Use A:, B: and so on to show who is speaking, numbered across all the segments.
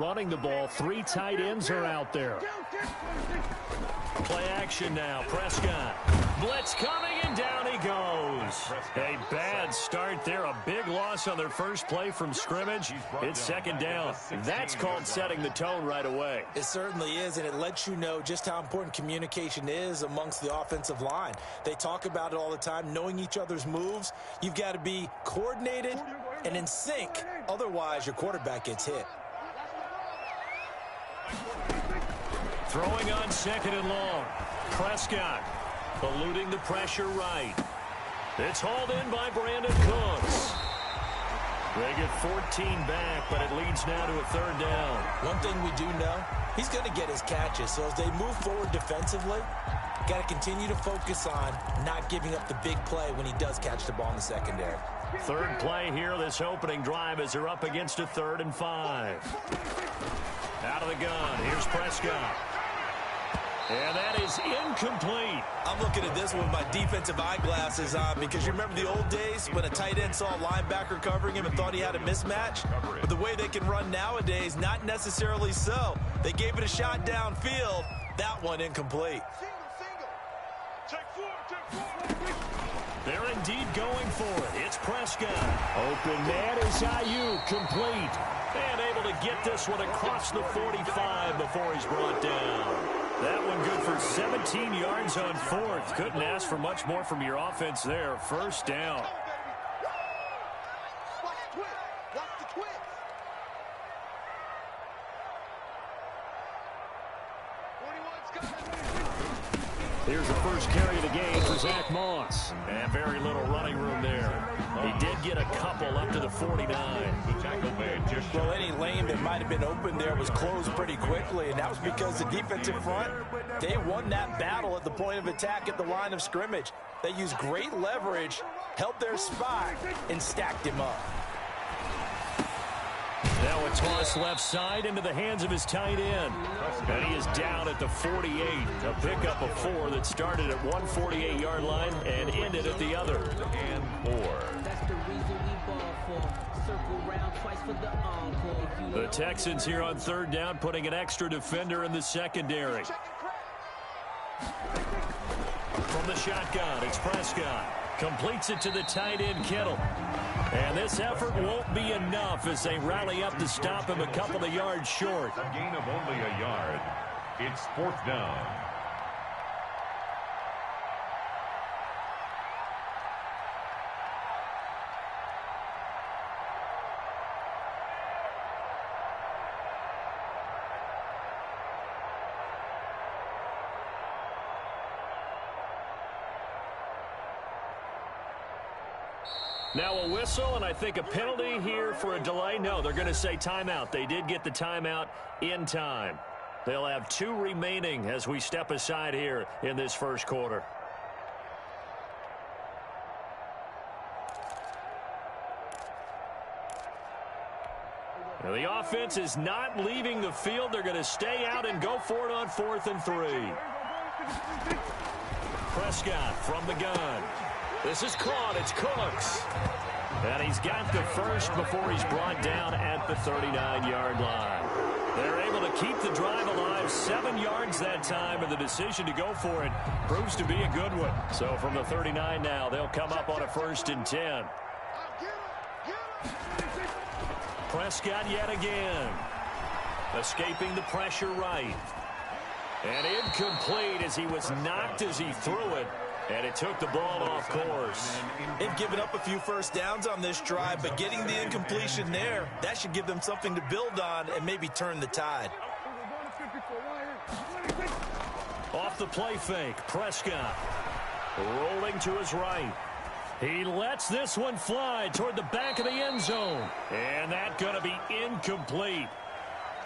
A: Running the ball, 3 tight ends are out there. Play action now, Prescott. Blitz coming, and down he goes. A bad start there, a big loss on their first play from scrimmage. It's second down. That's called setting the tone right away.
B: It certainly is, and it lets you know just how important communication is amongst the offensive line. They talk about it all the time, knowing each other's moves. You've got to be coordinated and in sync. Otherwise, your quarterback gets hit.
A: Throwing on second and long. Prescott eluding the pressure right. It's hauled in by Brandon Cooks. They get 14 back, but it leads now to a third down.
B: One thing we do know, he's going to get his catches. So as they move forward defensively, got to continue to focus on not giving up the big play when he does catch the ball in the secondary.
A: Third play here, this opening drive, as they're up against a 3rd and 5. Out of the gun, here's Prescott. And that is incomplete.
B: I'm looking at this one with my defensive eyeglasses on because you remember the old days when a tight end saw a linebacker covering him and thought he had a mismatch? But the way they can run nowadays, not necessarily so. They gave it a shot downfield. That one incomplete.
A: They're indeed going for it. It's Prescott. Open man is Ayuk, complete. And able to get this one across the 45 before he's brought down. That one good for 17 yards on 4th. Couldn't ask for much more from your offense there. First down. Here's the first carry of the game for Zach Moss. And very little running room there. He did get a couple up to the 49.
B: Well, any lane that might have been open there was closed pretty quickly, and that was because the defensive front, they won that battle at the point of attack at the line of scrimmage. They used great leverage, held their spot, and stacked him up.
A: Now a toss left side into the hands of his tight end. And he is down at the 48. A pickup of 4 that started at 148-yard line and ended at the other. And 4. That's the reason we ball for. Circle round twice for the encore. The Texans here on 3rd down, putting an extra defender in the secondary. From the shotgun, it's Prescott. Completes it to the tight end, Kittle. And this effort won't be enough as they rally up to stop him a couple of yards short.
C: A gain of only a yard. It's 4th down.
A: Now a whistle, and I think a penalty here for a delay. No, they're going to say timeout. They did get the timeout in time. They'll have 2 remaining as we step aside here in this first quarter. Now the offense is not leaving the field. They're going to stay out and go for it on 4th and 3. Prescott from the gun. This is caught. It's Cooks. And he's got the first before he's brought down at the 39-yard line. They're able to keep the drive alive, 7 yards that time, and the decision to go for it proves to be a good one. So from the 39 now, they'll come up on a 1st and 10. Prescott yet again. Escaping the pressure right. And incomplete as he was knocked as he threw it. And it took the ball off course.
B: They've given up a few first downs on this drive, but getting the incompletion there, that should give them something to build on and maybe turn the tide.
A: Off the play fake, Prescott rolling to his right. He lets this one fly toward the back of the end zone. And that's going to be incomplete.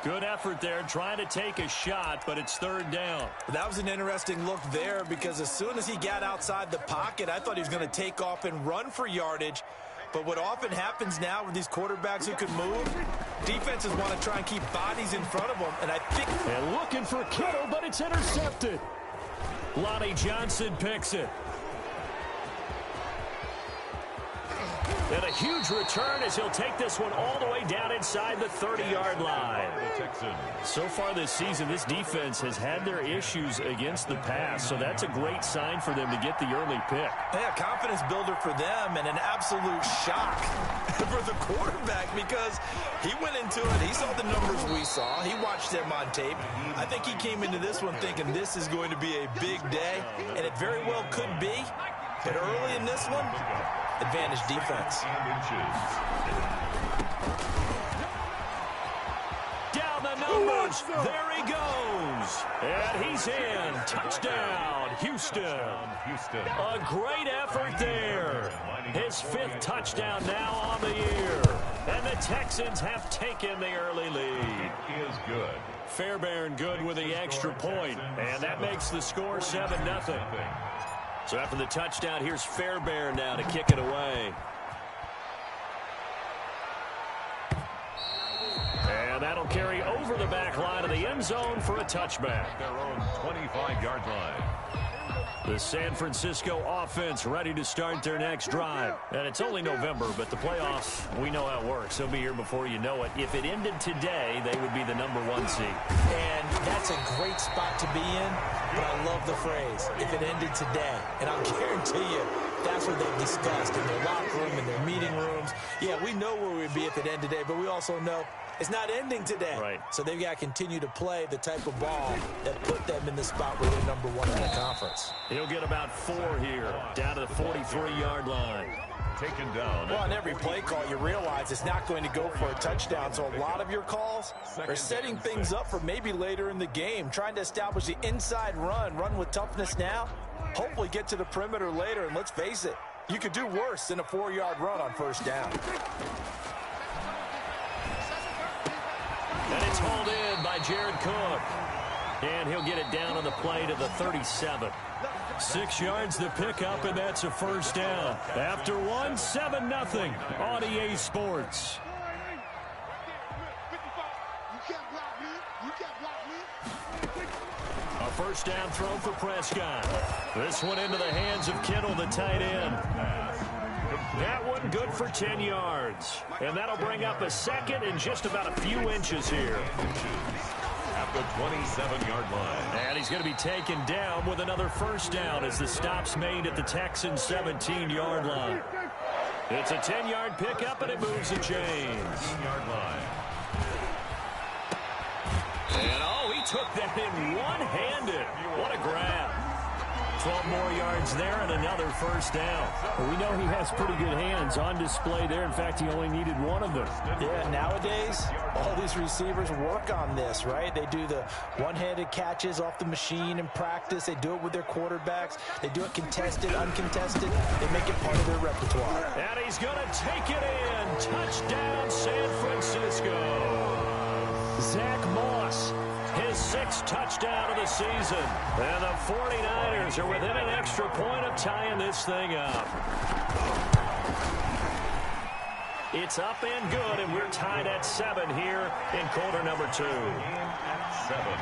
A: Good effort there, trying to take a shot, but it's 3rd down.
B: That was an interesting look there because as soon as he got outside the pocket, I thought he was going to take off and run for yardage. But what often happens now with these quarterbacks who can move, defenses want to try and keep bodies in front of them, and I think...
A: And looking for Kittle, but it's intercepted. Lonnie Johnson picks it. And a huge return as he'll take this one all the way down inside the 30-yard line. So far this season, this defense has had their issues against the pass, so that's a great sign for them to get the early pick.
B: Yeah, confidence builder for them and an absolute shock for the quarterback because he went into it. He saw the numbers we saw. He watched them on tape. I think he came into this one thinking this is going to be a big day, and it very well could be. But early in this one, advantage defense.
A: Down the numbers. There he goes. And he's in. Touchdown, Houston. A great effort there. His 5th touchdown now on the year. And the Texans have taken the early lead.
C: It is good.
A: Fairbairn good with the extra point. And that makes the score 7-0. So after the touchdown, here's Fairbairn now to kick it away. And that'll carry over the back line of the end zone for a touchback.
C: Their own 25-yard line.
A: The San Francisco offense ready to start their next drive. And it's only November, but the playoffs, we know how it works. They'll be here before you know it. If it ended today, they would be the #1 seed.
B: And that's a great spot to be in, but I love the phrase, if it ended today. And I'll guarantee you, that's what they've discussed in their locker room, in their meeting rooms. Yeah, we know where we'd be if it ended today, but we also know it's not ending today.
A: Right.
B: So they've got to continue to play the type of ball that put them in the spot where they're #1 in the conference.
A: He'll get about 4 here, down to the 43-yard line.
C: Taken down.
B: Well, on every play call, you realize it's not going to go for a touchdown. So a lot of your calls are setting things up for maybe later in the game, trying to establish the inside run with toughness now, hopefully get to the perimeter later. And let's face it, you could do worse than a 4-yard run on first down.
A: And it's hauled in by Jared Cook. And he'll get it down on the play to the 37. 6 yards to pick up, and that's a first down. After 1, 7-0 on EA Sports. A first down throw for Prescott. This one into the hands of Kittle, the tight end. That one good for 10 yards. And that'll bring up a second and just about a few inches here.
C: At the 27-yard line.
A: And he's going to be taken down with another first down as the stop's made at the Texans' 17-yard line. It's a 10-yard pickup, and it moves the chains.
C: 10-yard line.
A: And, oh, he took that in one-handed. What a grab. 12 more yards there and another first down.
D: Well, we know he has pretty good hands on display there. In fact, he only needed one of them.
B: Yeah, nowadays, all these receivers work on this, right? They do the one-handed catches off the machine in practice. They do it with their quarterbacks. They do it contested, uncontested. They make it part of their repertoire.
A: And he's going to take it in. Touchdown, San Francisco. Zach Moss. His 6th touchdown of the season. And the 49ers are within an extra point of tying this thing up. It's up and good, and we're tied at 7 here in quarter number 2.
C: At 7.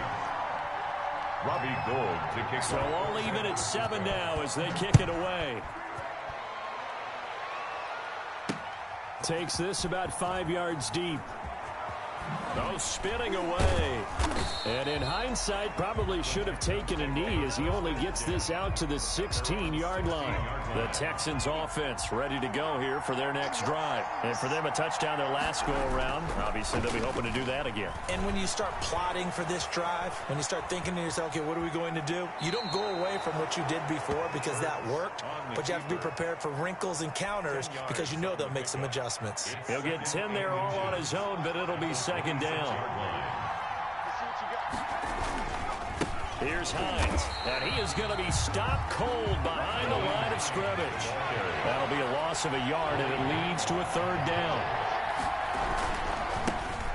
C: Robbie Gould to kick
A: So
C: off.
A: all even at 7 now as they kick it away.
D: Takes this about 5 yards deep.
A: Oh, spinning away.
D: And in hindsight, probably should have taken a knee as he only gets this out to the 16-yard line.
A: The Texans offense ready to go here for their next drive. And for them, a touchdown their last go-around. Obviously, they'll be hoping to do that again.
B: And when you start plotting for this drive, when you start thinking to yourself, okay, what are we going to do? You don't go away from what you did before because that worked, but you have to be prepared for wrinkles and counters because you know they'll make some adjustments.
A: He'll get 10 there all on his own, but it'll be second down. Here's Hines, and he is going to be stopped cold behind the line of scrimmage. That'll be a loss of a yard, and it leads to a third down.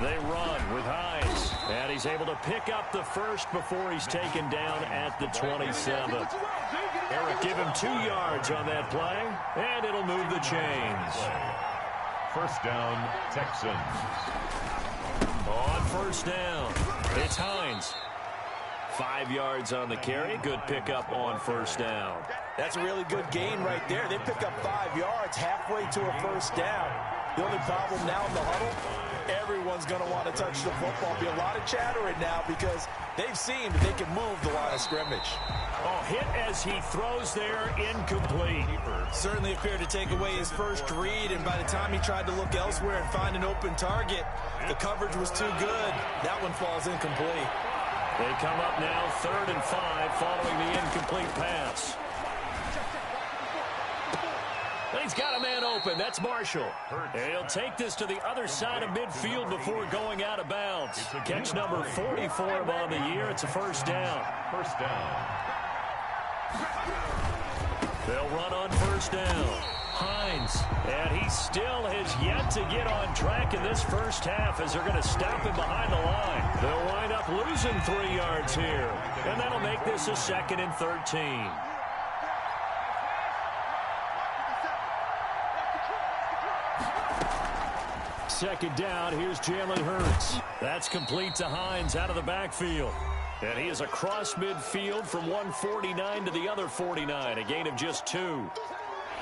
A: They run with Hines, and he's able to pick up the first before he's taken down at the 27. Eric, give him 2 yards on that play, and it'll move the chains.
C: First down, Texans.
A: On first down, it's Hines. 5 yards on the carry. Good pickup on first down.
B: That's a really good gain right there. They pick up 5 yards halfway to a first down. The only problem now in the huddle, everyone's going to want to touch the football. Be a lot of chattering now because they've seen that they can move the line of scrimmage.
A: Oh, hit as he throws there, incomplete.
B: Certainly appeared to take away his first read, and by the time he tried to look elsewhere and find an open target, the coverage was too good. That one falls incomplete.
A: They come up now 3rd and 5 following the incomplete pass. He's got a man open. That's Marshall. And he'll take this to the other side of midfield before going out of bounds. Catch number 40 for him on the year. It's a first down.
C: First down.
A: They'll run on first down. Hines. And he still has yet to get on track in this first half as they're going to stop him behind the line. They'll wind up losing 3 yards here. And that'll make this a 2nd and 13. Second down, here's Jalen Hurts. That's complete to Hines out of the backfield. And he is across midfield from 149 to the other 49, a gain of just 2.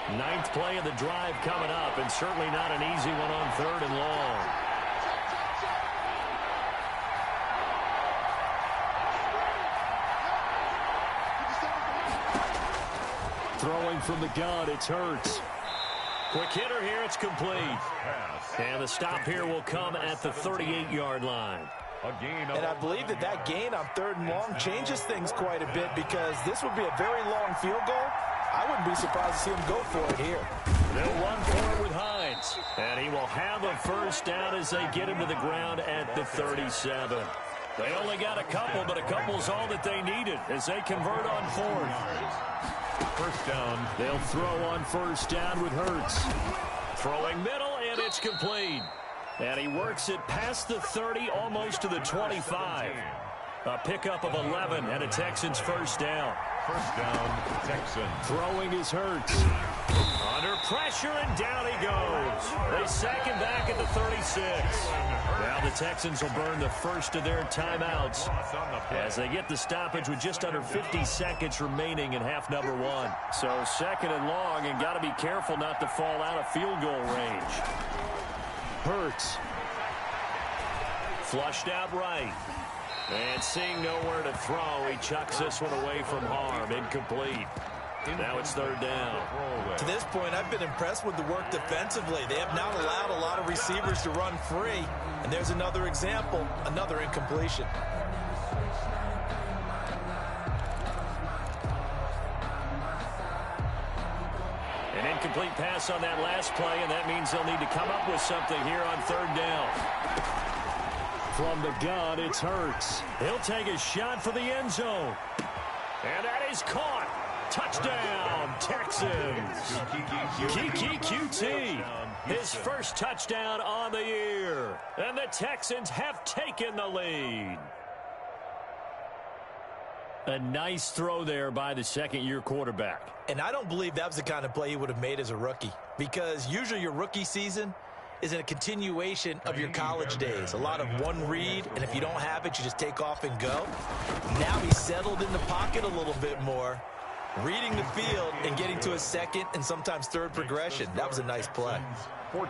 A: 9th play of the drive coming up, and certainly not an easy one on 3rd and long. Throwing from the gun, it's Hurts. Quick hitter here, it's complete. And the stop here will come at the 38-yard line.
B: And I believe that gain on 3rd and long changes things quite a bit because this would be a very long field goal. I wouldn't be surprised to see him go for it here.
A: They'll run for it with Hines. And he will have a first down as they get him to the ground at the 37. They only got a couple, but a couple's all that they needed as they convert on 4th.
C: First down.
A: They'll throw on first down with Hurts. Throwing middle, and it's complete. And he works it past the 30, almost to the 25. A pickup of 11 and a Texans first down.
C: First down, Texans.
A: Throwing is Hurts. Under pressure, and down he goes. They sack him back at the 36. Now the Texans will burn the first of their timeouts as they get the stoppage with just under 50 seconds remaining in half number 1. So 2nd and long, and got to be careful not to fall out of field goal range. Hurts. Flushed out right. And seeing nowhere to throw, he chucks this one away from harm. Incomplete. Now it's 3rd down.
B: To this point, I've been impressed with the work defensively. They have not allowed a lot of receivers to run free. And there's another example, another incompletion.
A: An incomplete pass on that last play, and that means they'll need to come up with something here on 3rd down. From the gun, it's Hurts. He'll take a shot for the end zone. And that is caught. Touchdown, Texans. Kiki QT. His first touchdown on the year. And the Texans have taken the lead. A nice throw there by the second-year quarterback.
B: And I don't believe that was the kind of play he would have made as a rookie. Because usually your rookie season is a continuation of your college days. A lot of one read, and if you don't have it, you just take off and go. Now he's settled in the pocket a little bit more, reading the field and getting to his 2nd and sometimes 3rd progression. That was a nice play.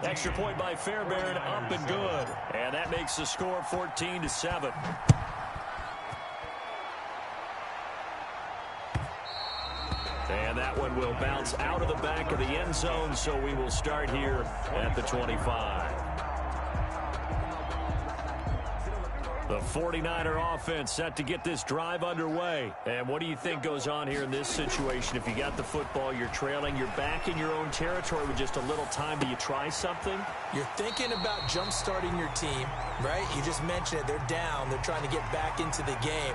A: Extra point by Fairbairn, up and good. And that makes the score 14-7. And that one will bounce out of the back of the end zone, so we will start here at the 25. The 49er offense set to get this drive underway. And what do you think goes on here in this situation? If you got the football, you're trailing, you're back in your own territory with just a little time. Do you try something?
B: You're thinking about jump-starting your team, right? You just mentioned it. They're down. They're trying to get back into the game.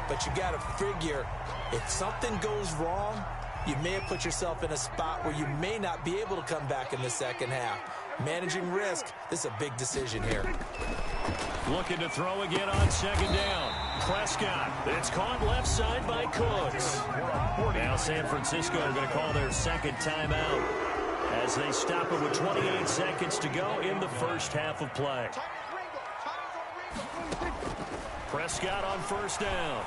B: But you got to figure, if something goes wrong, you may have put yourself in a spot where you may not be able to come back in the second half. Managing risk, this is a big decision here.
A: Looking to throw again on second down. Prescott. It's caught left side by Cooks. Now San Francisco are going to call their second timeout as they stop it with 28 seconds to go in the first half of play. Prescott on first down.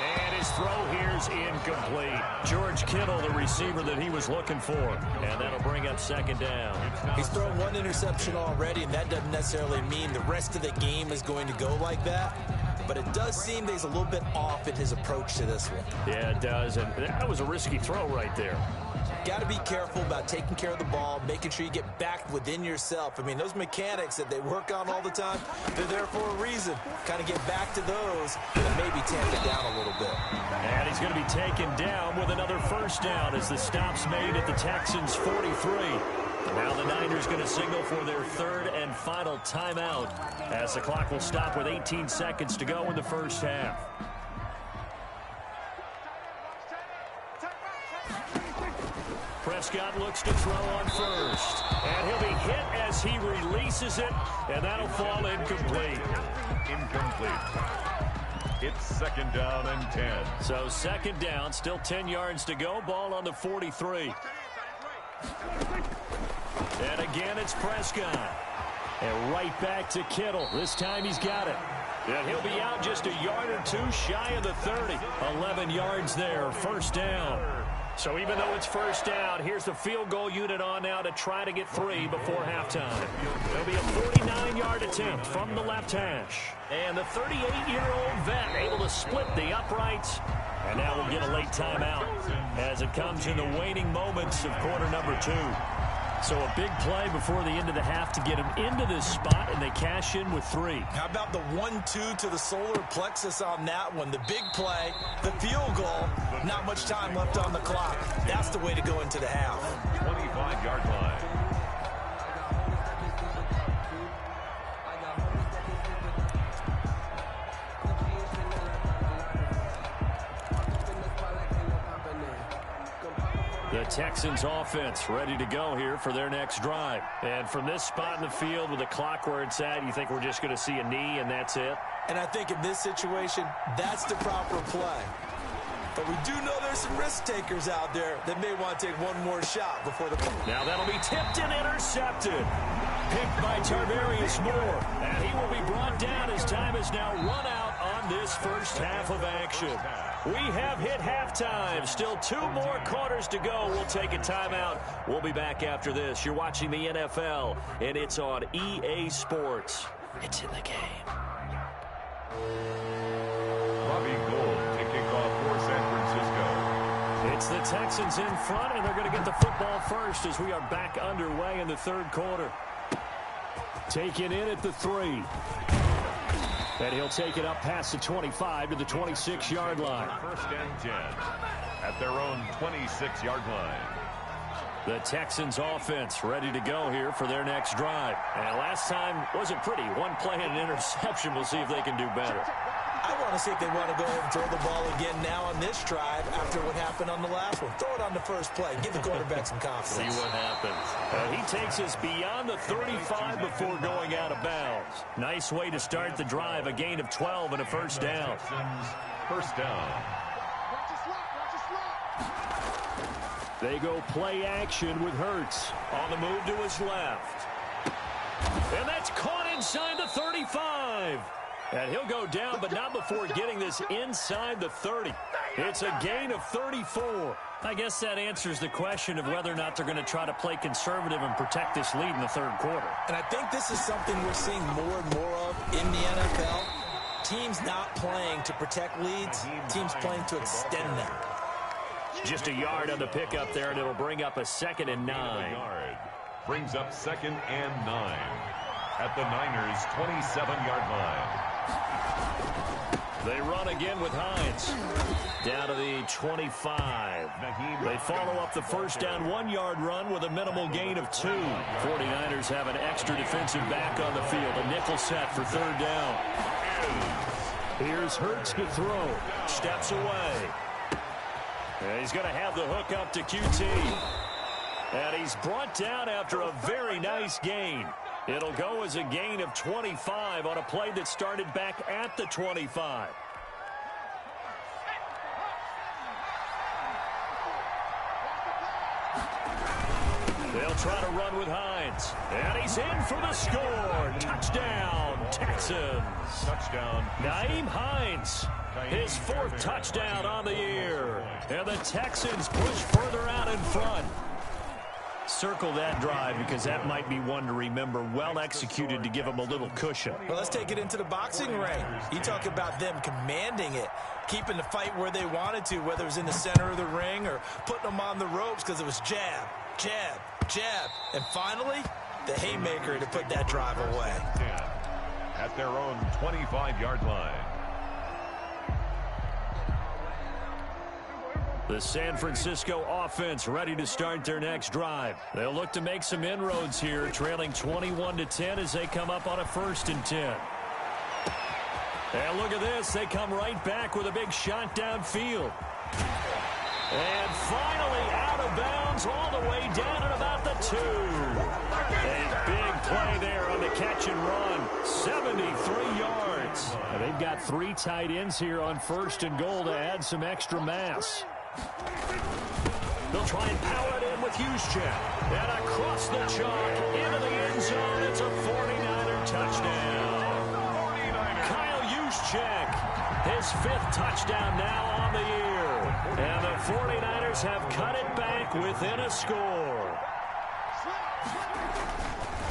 A: And his throw here's incomplete. George Kittle, the receiver that he was looking for. And that'll bring up second down.
B: He's thrown one interception already, and that doesn't necessarily mean the rest of the game is going to go like that. But it does seem that he's a little bit off in his approach to this one.
A: Yeah, it does. And that was a risky throw right there.
B: Got to be careful about taking care of the ball, making sure you get back within yourself. I mean, those mechanics that they work on all the time, they're there for a reason. Kind of get back to those and maybe tamp it down a little bit.
A: And he's going to be taken down with another first down as the stop's made at the Texans' 43. Now the Niners going to signal for their third and final timeout as the clock will stop with 18 seconds to go in the first half. Prescott looks to throw on first. And he'll be hit as he releases it, and that'll fall incomplete.
C: Incomplete. It's second down and 10.
A: So second down, still 10 yards to go. Ball on the 43. And again, it's Prescott. And right back to Kittle. This time he's got it. And he'll be out just a yard or two shy of the 30. 11 yards there, first down. So even though it's first down, here's the field goal unit on now to try to get 3 before halftime. There'll be a 49-yard attempt from the left hash. And the 38-year-old vet able to split the uprights. And now we'll get a late timeout as it comes in the waning moments of quarter number 2. So a big play before the end of the half to get him into this spot, and they cash in with 3.
B: How about the 1-2 to the solar plexus on that one? The big play, the field goal, not much time left on the clock. That's the way to go into the half.
C: 25-yard line.
A: The Texans offense ready to go here for their next drive. And from this spot in the field with the clock where it's at, you think we're just going to see a knee and that's it?
B: And I think in this situation, that's the proper play. But we do know there's some risk takers out there that may want to take one more shot before the...
A: Now that'll be tipped and intercepted. Picked by Tarvarius Moore. And he will be brought down as time is now run out on this first half of action. We have hit halftime. Still 2 more quarters to go. We'll take a timeout. We'll be back after this. You're watching the NFL, and it's on EA Sports. It's in the game.
C: Robbie Gould taking off for San Francisco.
A: It's the Texans in front, and they're going to get the football first as we are back underway in the third quarter. Taken in at the 3. And he'll take it up past the 25 to the 26-yard line.
C: First and 10 at their own 26-yard line.
A: The Texans offense ready to go here for their next drive. And last time wasn't pretty. One play and an interception. We'll see if they can do better.
B: I want to see if they want to go ahead and throw the ball again now on this drive after what happened on the last one. Throw it on the first play. Give the quarterback some confidence.
A: See what happens. He takes us beyond the 35 before going out of bounds. Nice way to start the drive. A gain of 12 and a first down.
C: First down.
A: They go play action with Hurts. On the move to his left. And that's caught inside the 35. And he'll go down, but not before getting this inside the 30. It's a gain of 34. I guess that answers the question of whether or not they're going to try to play conservative and protect this lead in the third quarter.
B: And I think this is something we're seeing more and more of in the NFL. Teams not playing to protect leads, teams playing to extend them.
A: Just a yard on the pickup there, and it'll bring up a 2nd and 9.
C: Brings up 2nd and 9 at the Niners' 27-yard line.
A: They run again with Hines. Down to the 25. They follow up the first down 1-yard run with a minimal gain of 2. 49ers have an extra defensive back on the field. A nickel set for third down. Here's Hurts to throw. Steps away. And he's going to have the hook up to QT. And he's brought down after a very nice gain. It'll go as a gain of 25 on a play that started back at the 25. They'll try to run with Hines. And he's in for the score. Touchdown, Texans.
C: Touchdown.
A: Nyheim Hines, his 4th touchdown on the year. And the Texans push further out in front. Circle that drive because that might be one to remember. Well executed to give them a little cushion.
B: Well, let's take it into the boxing ring. You talk about them commanding it, keeping the fight where they wanted to, whether it was in the center of the ring or putting them on the ropes because it was jab, jab, jab. And finally, the haymaker to put that drive away.
C: At their own 25-yard line.
A: The San Francisco offense ready to start their next drive. They'll look to make some inroads here, trailing 21-10 as they come up on a 1st and 10. And look at this. They come right back with a big shot downfield. And finally out of bounds all the way down at about the 2. A big play there on the catch and run. 73 yards. And they've got 3 tight ends here on 1st and goal to add some extra mass. They'll try and power it in with Juszczyk. And across the chalk into the end zone. It's a 49er touchdown. 49er. Kyle Juszczyk, his 5th touchdown now on the year. And the 49ers have cut it back within a score.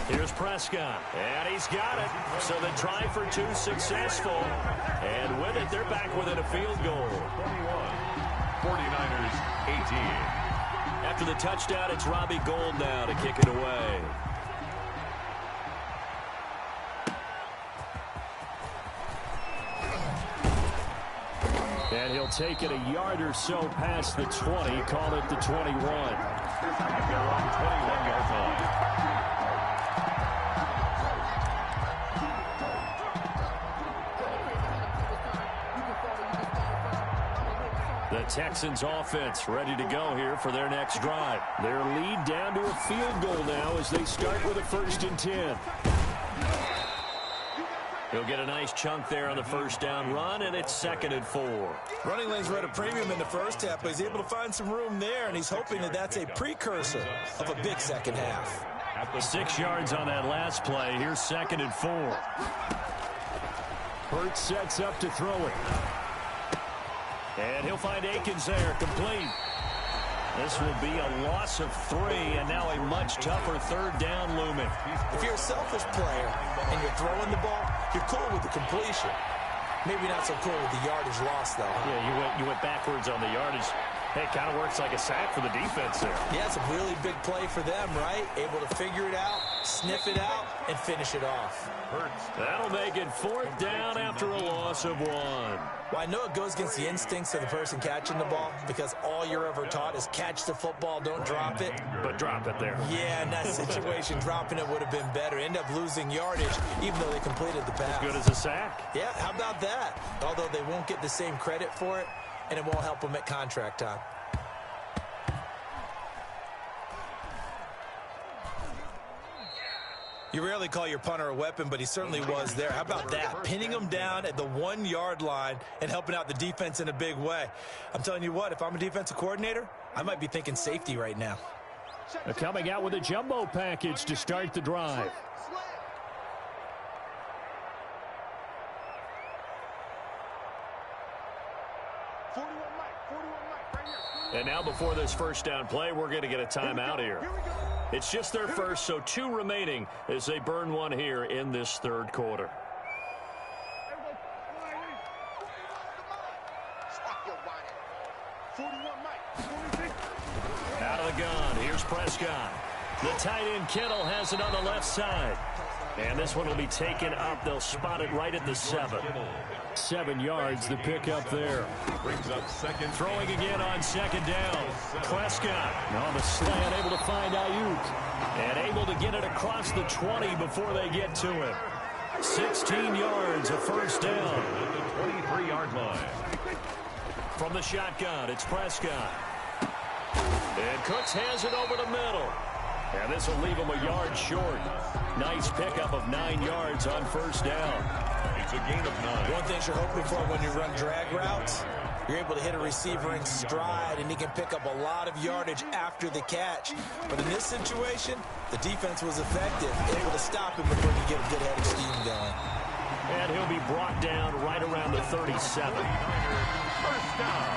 A: Here's Prescott, and he's got it. So the try for 2 successful. And with it, they're back within a field goal.
C: 49ers 18.
A: After the touchdown, it's Robbie Gould now to kick it away. And he'll take it a yard or so past the 20, call it the 21.
C: At their own 21-yard line.
A: The Texans offense ready to go here for their next drive. Their lead down to a field goal now as they start with a 1st and 10. He'll get a nice chunk there on the 1st down run, and it's 2nd and 4.
B: Running lanes were at a premium in the first half, but he's able to find some room there, and he's hoping that that's a precursor of a big second half.
A: 6 yards on that last play. Here's 2nd and 4. Hurts sets up to throw it. And he'll find Akins there, complete. This will be a loss of 3, and now a much tougher 3rd down looming.
B: If you're a selfish player and you're throwing the ball, you're cool with the completion. Maybe not so cool with the yardage loss, though.
A: Yeah, you went backwards on the yardage. Hey, it kind of works like a sack for the defense there.
B: Yeah, it's a really big play for them, right? Able to figure it out, sniff it out, and finish it off.
A: That'll make it 4th down after a loss of 1.
B: Well, I know it goes against the instincts of the person catching the ball because all you're ever taught is catch the football, don't drop it.
A: But drop it there.
B: Yeah, in that situation, dropping it would have been better. End up losing yardage, even though they completed the pass.
A: As good as a sack.
B: Yeah, how about that? Although they won't get the same credit for it, and it won't help them at contract time. You rarely call your punter a weapon, but he certainly was there. How about that? Pinning him down at the 1-yard line and helping out the defense in a big way. I'm telling you what, if I'm a defensive coordinator, I might be thinking safety right now.
D: They're coming out with a jumbo package to start the drive.
A: And now before this 1st down play, we're going to get a timeout here. It's just their first, so 2 remaining as they burn 1 here in this 3rd quarter. Out of the gun, here's Prescott. The tight end Kittle has it on the left side. And this one will be taken up. They'll spot it right at the 7.
D: 7 yards, the pickup there.
C: Brings up 2nd.
A: Throwing again on 2nd down. Prescott
D: On the slant, able to find Ayuk.
A: and able to get it across the 20 before they get to him. 16 yards, a 1st down.
C: 23-yard line.
A: From the shotgun, it's Prescott. And Cooks has it over the middle. And this will leave him a yard short. Nice pickup of 9 yards on 1st down.
C: It's a gain of 9.
B: One thing you're hoping for when you run drag routes, you're able to hit a receiver in stride, and he can pick up a lot of yardage after the catch. But in this situation, the defense was effective, able to stop him before he get a good headed scheme going.
D: And he'll be brought down right around the 37.
C: First down.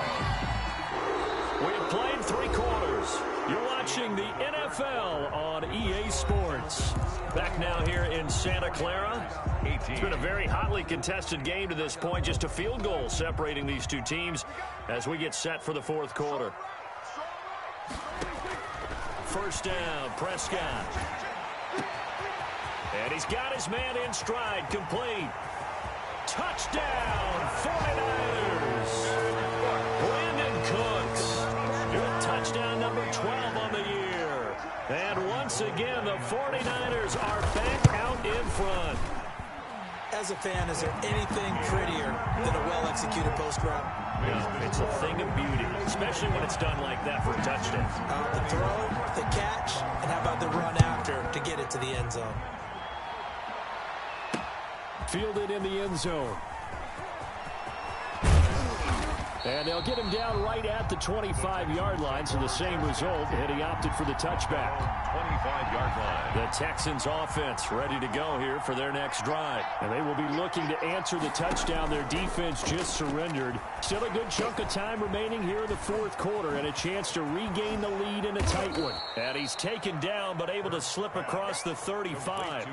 D: We have played 3 quarters. You're watching the NFL on EA Sports. Back now here in Santa Clara. It's been a very hotly contested game to this point. Just a field goal separating these two teams as we get set for the 4th quarter. First down, Prescott. And he's got his man in stride, complete. Touchdown, 49ers. Brandon Cooks. Good touchdown number 12 on the year. And once again, the 49ers are back out in front.
B: As a fan, is there anything prettier than a well-executed post route?
D: Yeah, it's a thing of beauty, especially when it's done like that for a touchdown.
B: The throw, the catch, and how about the run after to get it to the end zone?
D: Fielded in the end zone. And they'll get him down right at the 25-yard line, so the same result, and he opted for the touchback.
C: 25-yard line.
D: The Texans offense ready to go here for their next drive. And they will be looking to answer the touchdown. Their defense just surrendered. Still a good chunk of time remaining here in the 4th quarter and a chance to regain the lead in a tight one. And he's taken down but able to slip across the 35.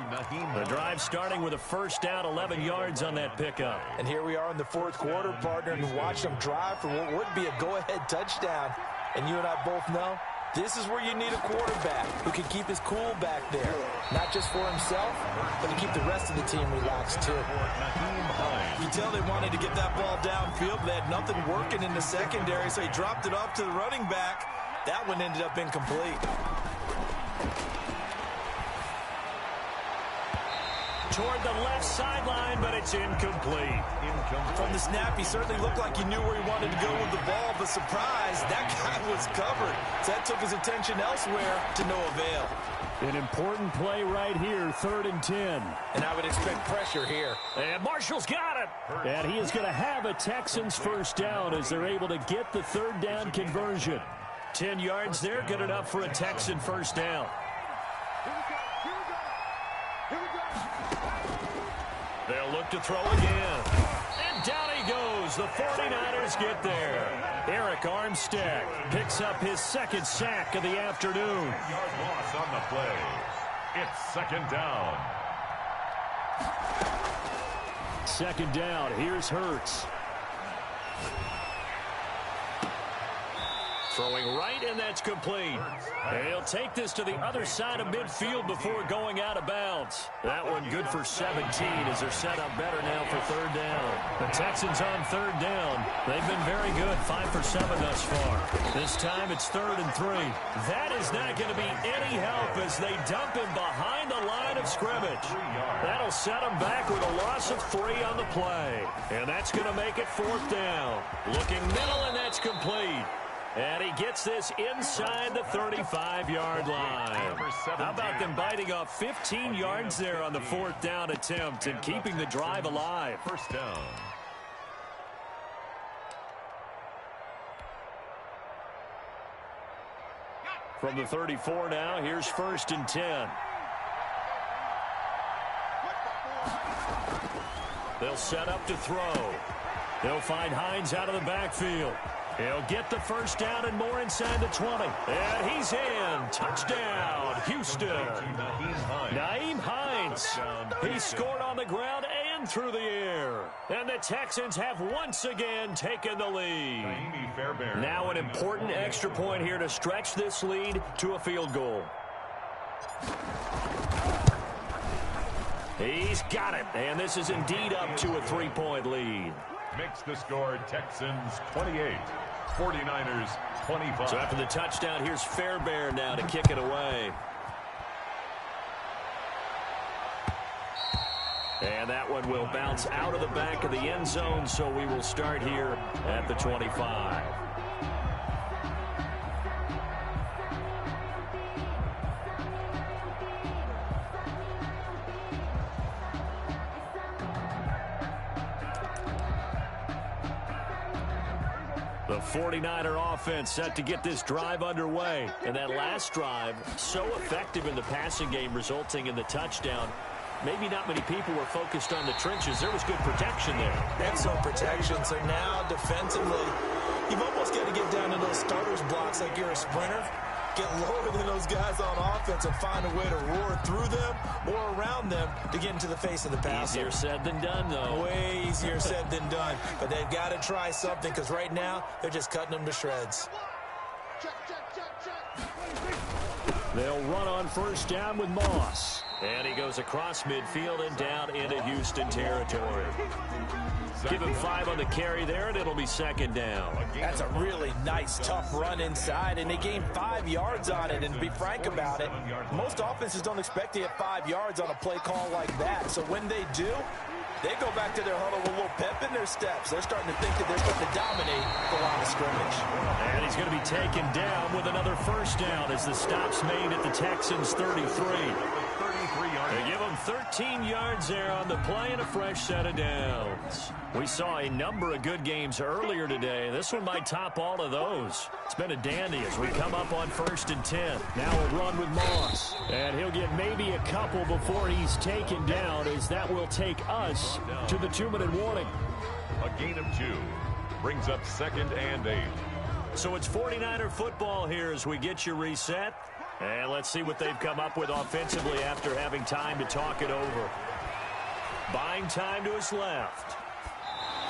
D: The drive starting with a first down, 11 yards on that pickup.
B: And here we are in the 4th quarter, partner, and watch them drive for what would be a go-ahead touchdown. And you and I both know this is where you need a quarterback who can keep his cool back there. Not just for himself, but to keep the rest of the team relaxed too. You can tell they wanted to get that ball downfield. They had nothing working in the secondary, so he dropped it off to the running back. That one ended up incomplete.
D: Toward the left sideline, but it's incomplete.
B: From the snap, he certainly looked like he knew where he wanted to go with the ball, but surprise, that guy was covered. So that took his attention elsewhere to no avail.
D: An important play right here, 3rd and 10.
B: And I would expect pressure here.
D: And Marshall's got it. And he is going to have a Texans first down as they're able to get the 3rd down conversion. 10 yards there, good enough for a Texan first down. They'll look to throw again. And down he goes. The 49ers get there. Eric Armstead picks up his 2nd sack of the afternoon.
C: Yard loss on the play. It's 2nd down.
D: 2nd down. Here's Hurts. Throwing right, and that's complete. And he'll take this to the other side of midfield before going out of bounds. That one good for 17 as they're set up better now for 3rd down. The Texans on 3rd down. They've been very good, 5 for 7 thus far. This time it's 3rd and 3. That is not going to be any help as they dump him behind the line of scrimmage. That'll set him back with a loss of 3 on the play. And that's going to make it 4th down. Looking middle, and that's complete. And he gets this inside the 35-yard line. How about them biting off 15 yards there on the 4th down attempt and keeping the drive alive?
C: First down.
D: From the 34 now, here's 1st and 10. They'll set up to throw. They'll find Hines out of the backfield. He'll get the first down and more inside the 20. And he's in. Touchdown, Houston. Nyheim Hines. He scored on the ground and through the air. And the Texans have once again taken the lead. Now an important extra point here to stretch this lead to a field goal. He's got it. And this is indeed up to a 3-point lead.
C: Makes the score Texans 28. 49ers 25.
D: So after the touchdown, here's Fairbairn now to kick it away. And that one will bounce out of the back of the end zone, so we will start here at the 25. The 49er offense set to get this drive underway. And that last drive, so effective in the passing game, resulting in the touchdown. maybe not many people were focused on the trenches. There was good protection there.
B: Excellent protection. So now defensively, you've almost got to get down to those starters blocks like you're a sprinter. Get lower than those guys on offense and find a way to roar through them or around them to get into the face of the passer.
D: Easier said than done, though.
B: Way easier said than done. But they've got to try something because right now they're just cutting them to shreds.
D: They'll run on first down with Moss. And he goes across midfield and down into Houston territory. Give him 5 on the carry there, and it'll be second down.
B: That's a really nice, tough run inside, and they gained 5 yards on it. And to be frank about it, most offenses don't expect to get 5 yards on a play call like that. So when they do, they go back to their huddle with a little pep in their steps. They're starting to think that they're starting to dominate the line of scrimmage.
D: And he's going to be taken down with another first down as the stop's made at the Texans' 33. They give him 13 yards there on the play and a fresh set of downs. We saw a number of good games earlier today. This one might top all of those. It's been a dandy as we come up on 1st and 10. Now a run with Moss. And he'll get maybe a couple before he's taken down, as that will take us to the 2-minute warning.
C: A gain of 2 brings up 2nd and 8.
D: So it's 49er football here as we get you reset. And let's see what they've come up with offensively after having time to talk it over. Buying time to his left.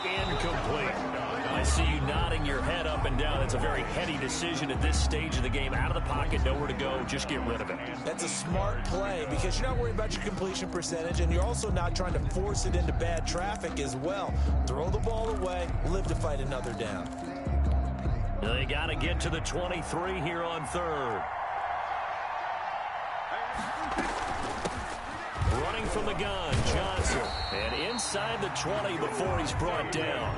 D: Incomplete. I see you nodding your head up and down. It's a very heady decision at this stage of the game. Out of the pocket, nowhere to go. Just get rid of it.
B: That's a smart play because you're not worried about your completion percentage, and you're also not trying to force it into bad traffic as well. Throw the ball away, live to fight another down.
D: They got to get to the 23 here on 3rd. Running from the gun, Johnson. And inside the 20 before he's brought down.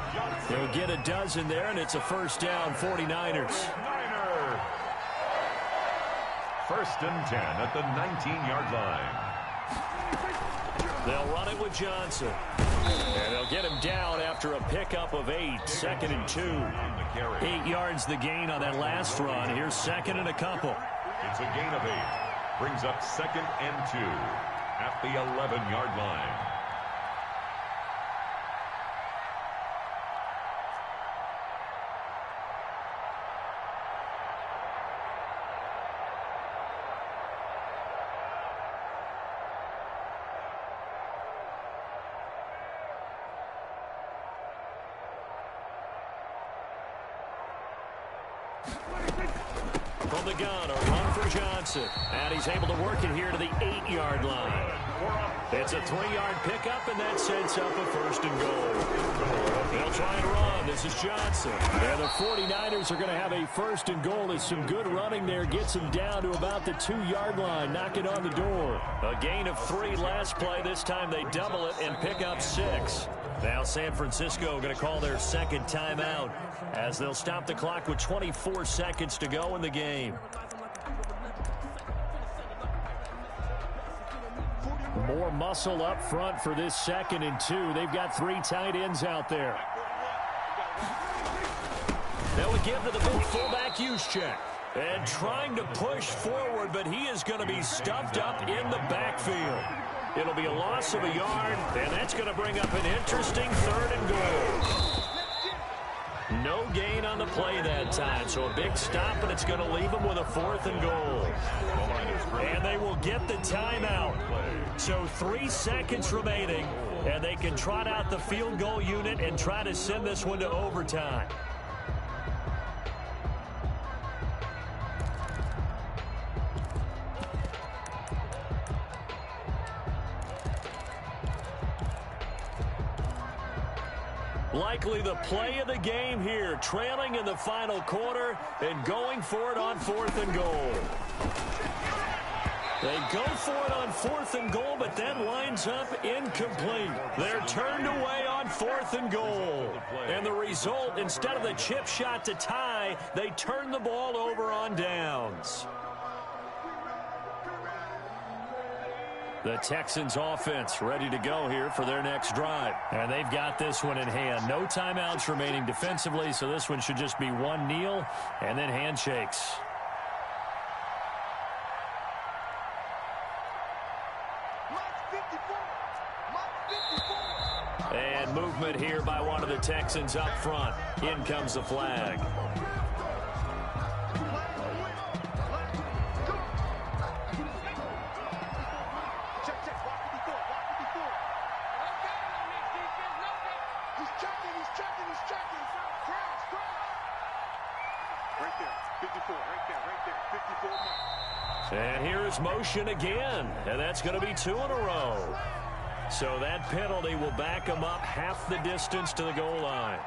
D: They'll get a dozen there, and it's a first down, 49ers.
C: 1st and 10 at the 19-yard line.
D: They'll run it with Johnson. And they'll get him down after a pickup of 8, 2nd and 2. 8 yards the gain on that last run. Here's 2nd and a couple.
C: It's a gain of 8. Brings up 2nd and 2 at the 11-yard line.
D: From the gun, a run for Johnson. And he's able to work it here to the 8-yard line. It's a 3-yard pickup, and that sets up a 1st and goal. They'll try and run. This is Johnson. And the 49ers are going to have a 1st and goal. There's some good running there. Gets him down to about the 2-yard line. Knocking on the door. A gain of 3 last play. This time they double it and pick up 6. Now San Francisco going to call their 2nd timeout as they'll stop the clock with 24 seconds to go in the game. More muscle up front for this 2nd and 2. They've got 3 tight ends out there. They'll give to the big fullback Juszczyk. And trying to push forward, but he is going to be stuffed up in the backfield. It'll be a loss of a yard, and that's going to bring up an interesting 3rd and goal. No gain on the play that time, so a big stop, and it's going to leave them with a 4th and goal. And they will get the timeout. So 3 seconds remaining, and they can trot out the field goal unit and try to send this one to overtime. Likely the play of the game here, trailing in the final quarter and going for it on 4th and goal. They go for it on 4th and goal, but that winds up incomplete. They're turned away on 4th and goal. And the result, instead of the chip shot to tie, they turn the ball over on downs. The Texans offense ready to go here for their next drive. And they've got this one in hand. No timeouts remaining defensively, so this one should just be one kneel and then handshakes.
A: movement here by one of the Texans up front. In comes the flag. And here's motion again, and that's going to be 2 in a row. So that penalty will back him up half the distance to the goal line.